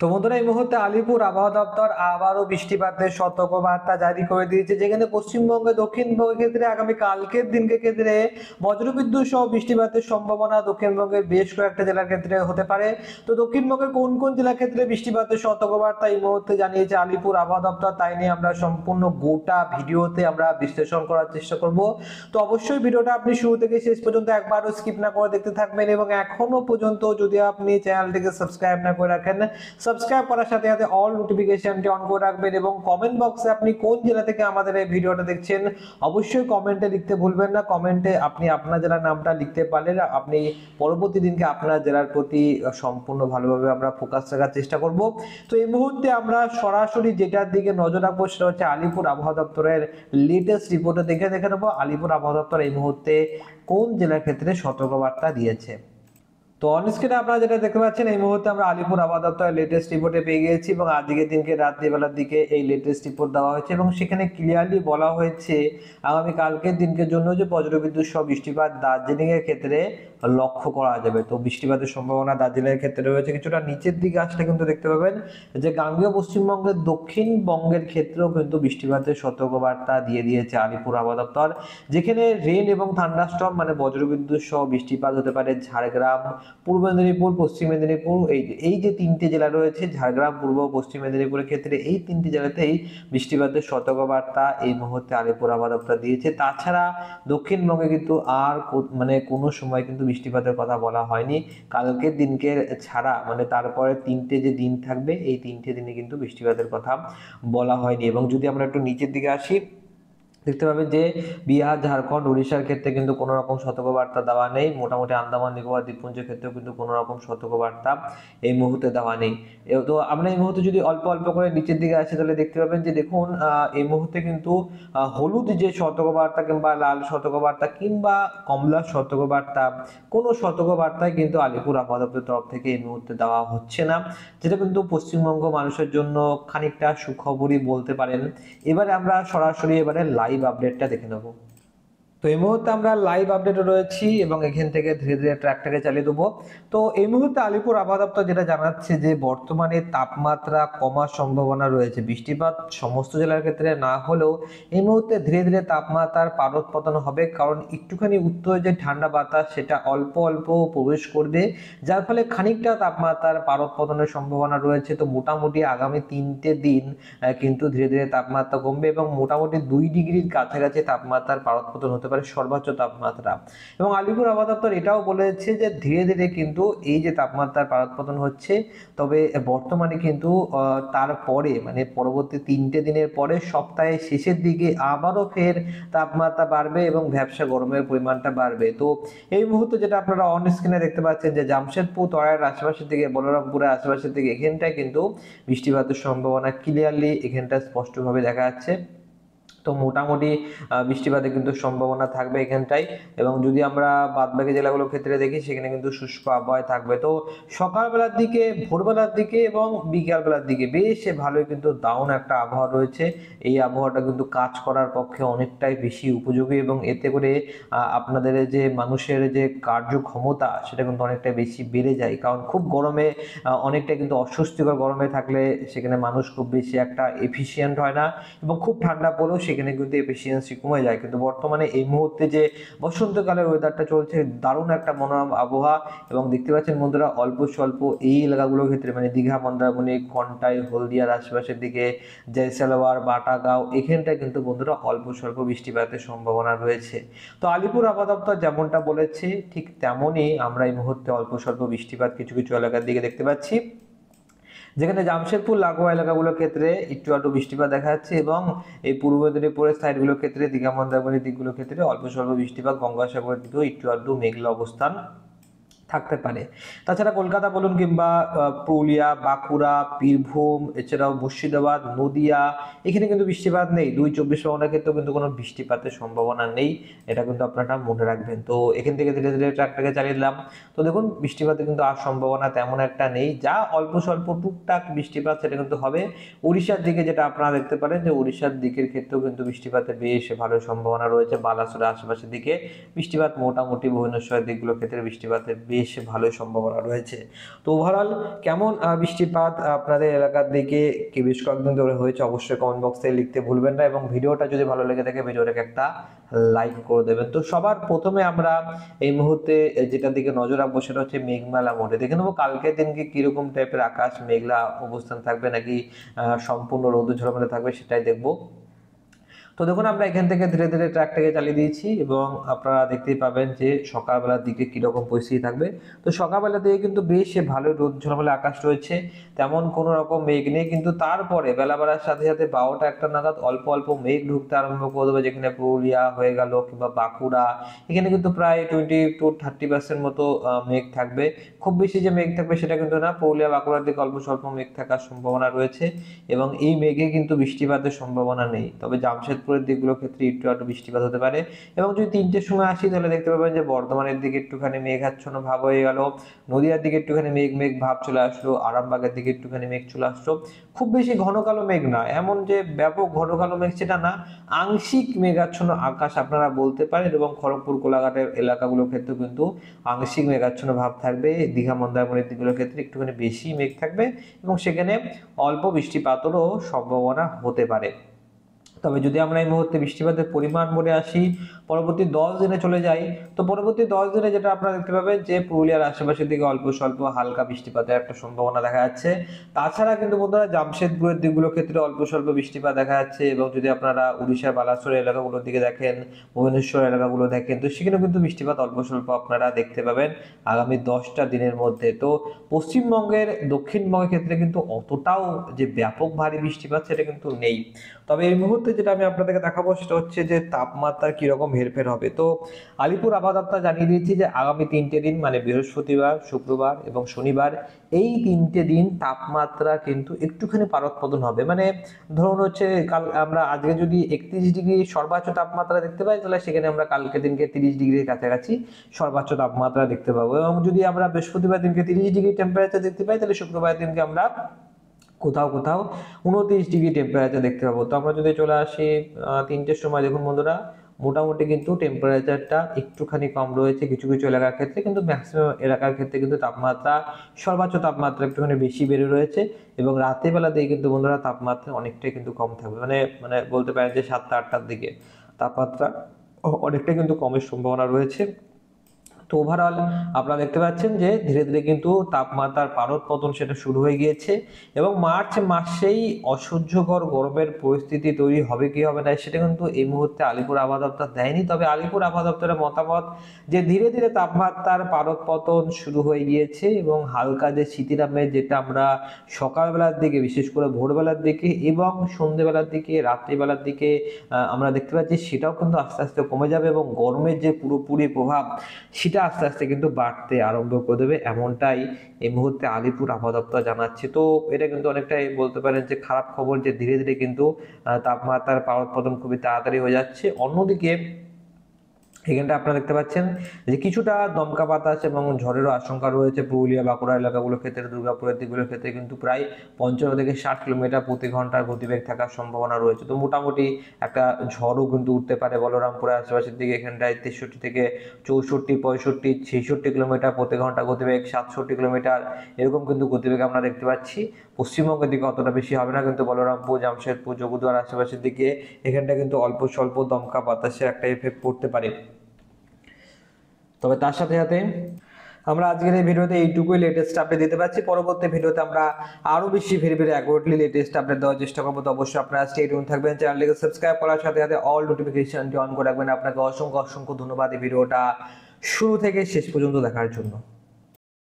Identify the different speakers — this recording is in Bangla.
Speaker 1: তো বন্ধুরা, এই মুহূর্তে আলিপুর আবহাওয়া দপ্তর আবারও বৃষ্টিপাতের সতর্কবার্তা জারি করে দিয়েছে, যেখানে পশ্চিমবঙ্গে দক্ষিণবঙ্গের ক্ষেত্রে আগামী কালকের দিনকে ক্ষেত্রে বজ্রবিদ্যুৎ সহ বৃষ্টিপাতের সম্ভাবনা দক্ষিণবঙ্গের বেশ কয়েকটা জেলার ক্ষেত্রে হতে পারে। তো দক্ষিণবঙ্গের কোন কোন জেলার ক্ষেত্রে বৃষ্টিপাতের সতর্কবার্তা এই মুহূর্তে জানিয়েছে আলিপুর আবহাওয়া দপ্তর, তাই নিয়ে আমরা সম্পূর্ণ গোটা ভিডিওতে আমরা বিশ্লেষণ করার চেষ্টা করব। তো অবশ্যই ভিডিওটা আপনি শুরু থেকে শেষ পর্যন্ত একবারও স্কিপ না করে দেখতে থাকবেন, এবং এখনো পর্যন্ত যদি আপনি চ্যানেলটিকে সাবস্ক্রাইব না করে রাখেন, সাবস্ক্রাইব করার সাথে সাথে অল নোটিফিকেশনটি অন করে রাখবেন, এবং কমেন্ট বক্সে আপনি কোন জেলা থেকে আমাদের এই ভিডিওটা দেখছেন অবশ্যই কমেন্টে লিখতে ভুলবেন না। কমেন্টে আপনি আপনার জেলার নামটা লিখতে পারলে আপনি পরবর্তী দিনকে আপনার জেলার প্রতি সম্পূর্ণ ভালোভাবে আমরা ফোকাস রাখার চেষ্টা করব। তো এই মুহূর্তে আমরা সরাসরি যেটার দিকে নজর রাখবো সেটা হচ্ছে আলিপুর আবহাওয়া দপ্তরের লেটেস্ট রিপোর্টে দেখে নেবো আলিপুর আবহাওয়া দপ্তর এই মুহূর্তে কোন জেলার ক্ষেত্রে সতর্কবার্তা দিয়েছে। তো অন স্ক্রিনে আপনারা যেটা দেখতে পাচ্ছেন, এই মুহূর্তে আমরা আলিপুর আবহাওয়া দপ্তরের লেটেস্ট রিপোর্টে পেয়ে গিয়েছি, এবং আজকের দিনকে রাত্রিবেলার দিকে এই লেটেস্ট রিপোর্ট দেওয়া হয়েছে, এবং সেখানে ক্লিয়ারলি বলা হয়েছে আগামী কালকের দিনকের জন্য যে বজ্রবিদ্যুৎ সহ বৃষ্টিপাত দার্জিলিং এর ক্ষেত্রে লক্ষ্য করা যাবে। তো বৃষ্টিপাতের সম্ভাবনা দার্জিলিং এর ক্ষেত্রে রয়েছে। কিছুটা নিচের দিকে আসলে কিন্তু দেখতে পাবেন যে গাঙ্গেয় পশ্চিমবঙ্গের দক্ষিণবঙ্গের ক্ষেত্রেও কিন্তু বৃষ্টিপাতের সতর্কবার্তা দিয়ে দিয়েছে আলিপুর আবহাওয়া দপ্তর, যেখানে রেন এবং থান্ডারস্টর্ম মানে বজ্রবিদ্যুৎ সহ বৃষ্টিপাত হতে পারে ঝাড়গ্রাম, পূর্ব মেদিনীপুর, পশ্চিম মেদিনীপুর, এই যে তিনটে জেলা রয়েছে ঝাড়গ্রাম, পূর্ব পশ্চিম মেদিনীপুরের ক্ষেত্রে এই তিনটি জেলাতেই বৃষ্টিপাতের সতর্কবার্তা এই মুহূর্তে আলিপুর আবহাওয়া দপ্তর দিয়েছে। তাছাড়া দক্ষিণবঙ্গে কিন্তু আর মানে কোনো সময় কিন্তু বৃষ্টিপাতের কথা বলা হয়নি। কালকের দিনকে ছাড়া মানে তারপরে তিনটে যে দিন থাকবে এই তিনটে দিনে কিন্তু বৃষ্টিপাতের কথা বলা হয়নি। এবং যদি আমরা একটু নিচের দিকে আসি, দেখতে পাবেন যে বিহার, ঝাড়খণ্ড, উড়িষ্যার ক্ষেত্রে কিন্তু কোনো রকম সতর্কবার্তা দেওয়া নেই। মোটামুটি আন্দামান নিকোবর দ্বীপপুঞ্জের ক্ষেত্রেও কিন্তু কোনো রকম সতর্কবার্তা এই মুহূর্তে দেওয়া নেই। তো আমরা এই মুহূর্তে যদি অল্প অল্প করে নিচের দিকে আসি, তাহলে দেখতে পাবেন যে দেখুন এই মুহূর্তে কিন্তু হলুদ যে সতর্কবার্তা কিংবা লাল সতর্কবার্তা কিংবা কমলা সতর্কবার্তা, কোনো সতর্কবার্তাই কিন্তু আলিপুর আবহাওয়া দপ্তরের তরফ থেকে এই মুহূর্তে দেওয়া হচ্ছে না, যেটা কিন্তু পশ্চিমবঙ্গ মানুষের জন্য খানিকটা সুখবরই বলতে পারেন। এবারে আমরা সরাসরি লাইভ আপডেটটা দেখে নেব। তো এই মুহূর্তে আমরা লাইভ আপডেটে রয়েছি, এবং এখান থেকে ধীরে ধীরে ট্র্যাকটাকে চালিয়ে দেবো। তো এই মুহূর্তে আলিপুর আবহাওয়া দপ্তর যেটা জানাচ্ছে যে বর্তমানে তাপমাত্রা কমার সম্ভাবনা রয়েছে। বৃষ্টিপাত সমস্ত জেলার ক্ষেত্রে না হলেও এই মুহূর্তে ধীরে ধীরে তাপমাত্রার পারদ পতন হবে, কারণ একটুখানি উত্তরে যে ঠান্ডা বাতাস সেটা অল্প অল্প প্রবেশ করবে, যার ফলে খানিকটা তাপমাত্রার পারদ পতনের সম্ভাবনা রয়েছে। তো মোটামুটি আগামী 3টে দিন কিন্তু ধীরে ধীরে তাপমাত্রা কমবে, এবং মোটামুটি 2 ডিগ্রির কাছাকাছি তাপমাত্রার পারদ পতন হতে পারে সর্বোচ্চ তাপমাত্রা। এবং আলিপুর আবহাওয়া দপ্তর এটাও বলেছে যে ধীরে ধীরে কিন্তু এই যে তাপমাত্রার পারদ পতন হচ্ছে, তবে বর্তমানে কিন্তু তারপরে মানে পরবর্তী 3টে দিনের পরে সপ্তাহের শেষের দিকে আবারও ফের তাপমাত্রা বাড়বে এবং ভ্যাপসা গরমের পরিমাণটা বাড়বে। তো এই মুহূর্তে যেটা আপনারা অন স্ক্রিনে দেখতে পাচ্ছেন যে জামশেদপুর, তরাইয়ের আশেপাশের দিকে, বলরামপুরের আশেপাশের দিকে এখানটায় কিন্তু বৃষ্টিপাতের সম্ভাবনা ক্লিয়ারলি এখানটা স্পষ্টভাবে দেখা যাচ্ছে। তো মোটামুটি বৃষ্টিপাতের কিন্তু সম্ভাবনা থাকবে এখানটায়। এবং যদি আমরা বাদবাকি জেলাগুলোর ক্ষেত্রে দেখি, সেখানে কিন্তু শুষ্ক আবহাওয়া থাকবে। তো সকালবেলার দিকে, ভোরবেলার দিকে এবং বিকালবেলার দিকে বেশ ভালোই কিন্তু দারুণ একটা আবহাওয়া রয়েছে। এই আবহাওয়াটা কিন্তু কাজ করার পক্ষে অনেকটাই বেশি উপযোগী, এবং এতে করে আপনাদের যে মানুষের যে কার্যক্ষমতা সেটা কিন্তু অনেকটাই বেশি বেড়ে যায়। কারণ খুব গরমে অনেকটা কিন্তু অস্বস্তিকর গরমে থাকলে সেখানে মানুষ খুব বেশি একটা এফিসিয়েন্ট হয় না, এবং খুব ঠান্ডা পড়লেও সেখানে কিন্তু এফিসিয়েন্সি কমে যায়। কিন্তু বর্তমানে এই মুহূর্তে যে বসন্তকালের ওয়েদারটা চলছে, দারুণ একটা মনোরম আবহাওয়া। এবং দেখতে পাচ্ছেন বন্ধুরা, অল্প স্বল্প এই এলাকাগুলোর ক্ষেত্রে মানে দীঘা, মন্দারমণি, ঘন্টাই, হলদিয়ার আশেপাশের দিকে, জয়সালওয়ার, বাটাগাঁও এখানটায় কিন্তু বন্ধুরা অল্প স্বল্প বৃষ্টিপাতের সম্ভাবনা রয়েছে। তো আলিপুর আবহাওয়া দপ্তর যেমনটা বলেছে ঠিক তেমনই আমরা এই মুহূর্তে অল্প স্বল্প বৃষ্টিপাত কিছু কিছু এলাকার দিকে দেখতে পাচ্ছি, যেখানে জামশেদপুর লাগোয়া এলাকাগুলোর ক্ষেত্রে একটু আধটু বৃষ্টিপাত দেখা যাচ্ছে, এবং এই পূর্ব মেদিনীপুরের সাইডগুলোর ক্ষেত্রে, দীঘা, মন্দারমণির দিকগুলোর ক্ষেত্রে অল্প স্বল্প বৃষ্টিপাত, গঙ্গাসাগরের দিকেও একটু আধটু মেঘলা অবস্থান থাকতে পারে। তাছাড়া কলকাতা বলুন কিংবা পুরুলিয়া, বাঁকুড়া, বীরভূম, এছাড়াও মুর্শিদাবাদ, নদিয়া এখানে কিন্তু বৃষ্টিপাত নেই। 2-24 ঘন্টার ক্ষেত্রেও কিন্তু কোনো বৃষ্টিপাতের সম্ভাবনা নেই, এটা কিন্তু আপনারা মনে রাখবেন। তো এখান থেকে ধীরে ধীরে ট্রাকটাকে চালিয়ে দিলাম। তো দেখুন বৃষ্টিপাতের কিন্তু আর সম্ভাবনা তেমন একটা নেই, যা অল্প স্বল্প টুকটাক বৃষ্টিপাত সেটা কিন্তু হবে উড়িষ্যার দিকে, যেটা আপনারা দেখতে পারেন যে উড়িষ্যার দিকের ক্ষেত্রেও কিন্তু বৃষ্টিপাতের বেশ ভালো সম্ভাবনা রয়েছে। বালাসোরের আশেপাশের দিকে বৃষ্টিপাত মোটামুটি, ভুবনেশ্বরের দিকগুলোর ক্ষেত্রে বৃষ্টিপাতের বেশ বেশ ভালো সম্ভাবনা রয়েছে। তো ওভারঅল কেমন বৃষ্টিপাত আপনাদের এলাকার দিকে কি বেশ কয়েকদিন ধরে হয়েছে অবশ্যই কমেন্ট বক্সে লিখতে ভুলবেন না, এবং ভিডিওটা যদি ভালো লেগে থাকে ভিডিওটাকে একটা লাইক করে দেবেন। তো সবার প্রথমে আমরা এই মুহূর্তে যেটার দিকে নজর রাখবো সেটা হচ্ছে মেঘমালা মোড়ে। দেখে নেবো কালকের দিনকে কিরকম টাইপের আকাশ, মেঘলা অবস্থান থাকবে নাকি সম্পূর্ণ রোদ ঝলমলে থাকবে সেটাই দেখবো। তো দেখুন আমরা এখান থেকে ধীরে ধীরে ট্র্যাকটাকে চালিয়ে দিয়েছি এবং আপনারা দেখতেই পাবেন যে সকালবেলার দিকে কিরকম পরিস্থিতি থাকবে। তো সকালবেলা দিকে কিন্তু বেশ ভালো রোদ ঝলমলে আকাশ রয়েছে, তেমন কোনো রকম মেঘ নেই, কিন্তু তারপরে বেলা বাড়ার সাথে সাথে 12টা 1টা নাগাদ অল্প অল্প মেঘ ঢুকতে আরম্ভ করে দেবে, যেখানে পুরুলিয়া হয়ে গেল কিংবা বাঁকুড়া, এখানে কিন্তু প্রায় 20-30% মতো মেঘ থাকবে। খুব বেশি যে মেঘ থাকবে সেটা কিন্তু না, পুরুলিয়া বাঁকুড়ার দিকে অল্প স্বল্প মেঘ থাকার সম্ভাবনা রয়েছে এবং এই মেঘে কিন্তু বৃষ্টিপাতের সম্ভাবনা নেই। তবে জামশেদপুরের দিকগুলোর ক্ষেত্রে একটু বৃষ্টিপাত হতে পারে। এবং যদি 3টের সময় আসি তাহলে দেখতে পাবেন যে বর্ধমানের দিকে একটুখানি মেঘাচ্ছন্ন ভাব হয়ে গেল, নদিয়ার দিকে একটুখানি মেঘ মেঘ ভাব চলে আসলো, আরামবাগের দিকে একটুখানি মেঘ চলে আসলো। খুব বেশি ঘন কালো মেঘ না, এমন যে ব্যাপক ঘন কালো মেঘ সেটা না, আংশিক মেঘাচ্ছন্ন আকাশ আপনারা বলতে পারেন। এবং খড়গপুর কোলাঘাটের এলাকাগুলোর ক্ষেত্রে কিন্তু আংশিক মেঘাচ্ছন্ন ভাব থাকবে। দীঘা মন্দারমণির দিকগুলোর ক্ষেত্রে একটুখানি বেশি মেঘ থাকবে এবং সেখানে অল্প বৃষ্টিপাতেরও সম্ভাবনা হতে পারে। তবে যদি আমরা এই মুহূর্তে বৃষ্টিপাতের পরিমাণ বলে আসি, পরবর্তী 10 দিনে চলে যাই, তো পরবর্তী 10 দিনে যেটা আপনারা দেখতে পাবেন যে পুরুলিয়ার আশেপাশের দিকে অল্প স্বল্প হালকা বৃষ্টিপাতের একটা সম্ভাবনা দেখা যাচ্ছে। তাছাড়া কিন্তু বন্ধুরা জামশেদপুরের দিকগুলোর ক্ষেত্রে অল্প স্বল্প বৃষ্টিপাত দেখা যাচ্ছে। এবং যদি আপনারা উড়িষ্যার বালাসোর এলাকাগুলোর দিকে দেখেন, ভুবনেশ্বর এলাকাগুলো দেখেন, তো সেখানে কিন্তু বৃষ্টিপাত অল্প স্বল্প আপনারা দেখতে পাবেন আগামী 10টা দিনের মধ্যে। তো পশ্চিমবঙ্গের দক্ষিণবঙ্গের ক্ষেত্রে কিন্তু অতটাও যে ব্যাপক ভারী বৃষ্টিপাত সেটা কিন্তু নেই। তবে এই মুহূর্তে যেটা আমি আপনাদেরকে দেখাবো সেটা হচ্ছে যে তাপমাত্রার কিরকম হেরফের হবে। তো আলিপুর আবহাওয়া দপ্তর জানিয়ে দিয়েছি যে আগামী 3টে দিন মানে বৃহস্পতিবার, শুক্রবার এবং শনিবার, এই 3টে দিন তাপমাত্রা কিন্তু একটুখানি পারদপতন হবে। মানে ধরুন হচ্ছে কাল আমরা আজকে যদি 31 ডিগ্রি সর্বোচ্চ তাপমাত্রা দেখতে পাই, তাহলে সেখানে আমরা কালকে দিনকে 30 ডিগ্রির কাছাকাছি সর্বোচ্চ তাপমাত্রা দেখতে পাবো। এবং যদি আমরা বৃহস্পতিবার দিনকে 30 ডিগ্রি টেম্পারেচার দেখতে পাই, তাহলে শুক্রবার দিনকে আমরা কোথাও কোথাও 29 ডিগ্রি টেম্পারেচার দেখতে পাবো। তো আমরা যদি চলে আসি 3টের সময়, দেখুন বন্ধুরা মোটামুটি কিন্তু টেম্পারেচারটা একটুখানি কম রয়েছে কিছু কিছু এলাকার ক্ষেত্রে, কিন্তু ম্যাক্সিমাম এলাকার ক্ষেত্রে কিন্তু তাপমাত্রা সর্বোচ্চ তাপমাত্রা একটুখানি বেশি বেড়ে রয়েছে। এবং রাতের বেলা দিয়ে কিন্তু বন্ধুরা তাপমাত্রা অনেকটাই কিন্তু কম থাকবে, মানে বলতে পারেন যে 7টা 8টার দিকে তাপমাত্রা অনেকটাই কিন্তু কমের সম্ভাবনা রয়েছে। তো ওভারঅল আপনারা দেখতে পাচ্ছেন যে ধীরে ধীরে কিন্তু তাপমাত্রার পারদপতন সেটা শুরু হয়ে গিয়েছে এবং মার্চ মাসেই অসহ্যকর গরমের পরিস্থিতি তৈরি হবে কি হবে না সেটা কিন্তু এই মুহূর্তে আলিপুর আবহাওয়া দপ্তর দেয়নি। তবে আলিপুর আবহাওয়া দপ্তরের মতামত যে ধীরে ধীরে তাপমাত্রার পারদপতন শুরু হয়ে গিয়েছে এবং হালকা যে শীতিরামের যেটা আমরা সকালবেলার দিকে, বিশেষ করে ভোরবেলার দিকে এবং সন্ধ্যেবেলার দিকে, রাত্রিবেলার দিকে আমরা দেখতে পাচ্ছি সেটাও কিন্তু আস্তে আস্তে কমে যাবে এবং গরমের যে পুরোপুরি প্রভাব সেটা আস্তে আস্তে কিন্তু বাড়তে আরম্ভ করে দেবে, এমনটাই এই মুহূর্তে আলিপুর আবহাওয়া দপ্তর জানাচ্ছে। তো এটা কিন্তু অনেকটাই বলতে পারেন যে খারাপ খবর, যে ধীরে ধীরে কিন্তু তাপমাত্রার পারদপতন খুবই তাড়াতাড়ি হয়ে যাচ্ছে। অন্যদিকে এখানটা আপনারা দেখতে পাচ্ছেন যে কিছুটা দমকা বাতাস এবং ঝড়েরও আশঙ্কা রয়েছে পুরুলিয়া বাঁকুড়া এলাকাগুলোর ক্ষেত্রে। দুর্গাপুরের দিকগুলোর ক্ষেত্রে কিন্তু প্রায় 55 থেকে 60 কিলোমিটার প্রতি ঘন্টার গতিবেগ থাকার সম্ভাবনা রয়েছে। তো মোটামুটি একটা ঝড়ও কিন্তু উঠতে পারে বলরামপুরের আশেপাশের দিকে, এখানটায় 63 থেকে 64, 65, 66 কিলোমিটার প্রতি ঘন্টা গতিবেগ, 67 কিলোমিটার এরকম কিন্তু গতিবেগ আমরা দেখতে পাচ্ছি। পশ্চিমবঙ্গের দিকে অতটা বেশি হবে না, কিন্তু বলরামপুর, জামশেদপুর, জগুদুয়ার আশেপাশের দিকে এখানটা কিন্তু অল্প স্বল্প দমকা বাতাসের একটা এফেক্ট পড়তে পারে। তবে তার সাথে সাথে আমরা আজকের এই ভিডিওতে এইটুকুই লেটেস্ট আপডেট দিতে পারছি। পরবর্তী ভিডিওতে আমরা আরো বেশি ভেরি অ্যাকুরেটলি লেটেস্ট আপডেট দেওয়ার চেষ্টা করবো। তো অবশ্যই আপনারা স্টে টিউন থাকবেন, চ্যানেলটিকে সাবস্ক্রাইব করার সাথে সাথে অল নোটিফিকেশনটি অন করে রাখবেন। আপনাকে অসংখ্য অসংখ্য ধন্যবাদ এই ভিডিওটা শুরু থেকে শেষ পর্যন্ত দেখার জন্য।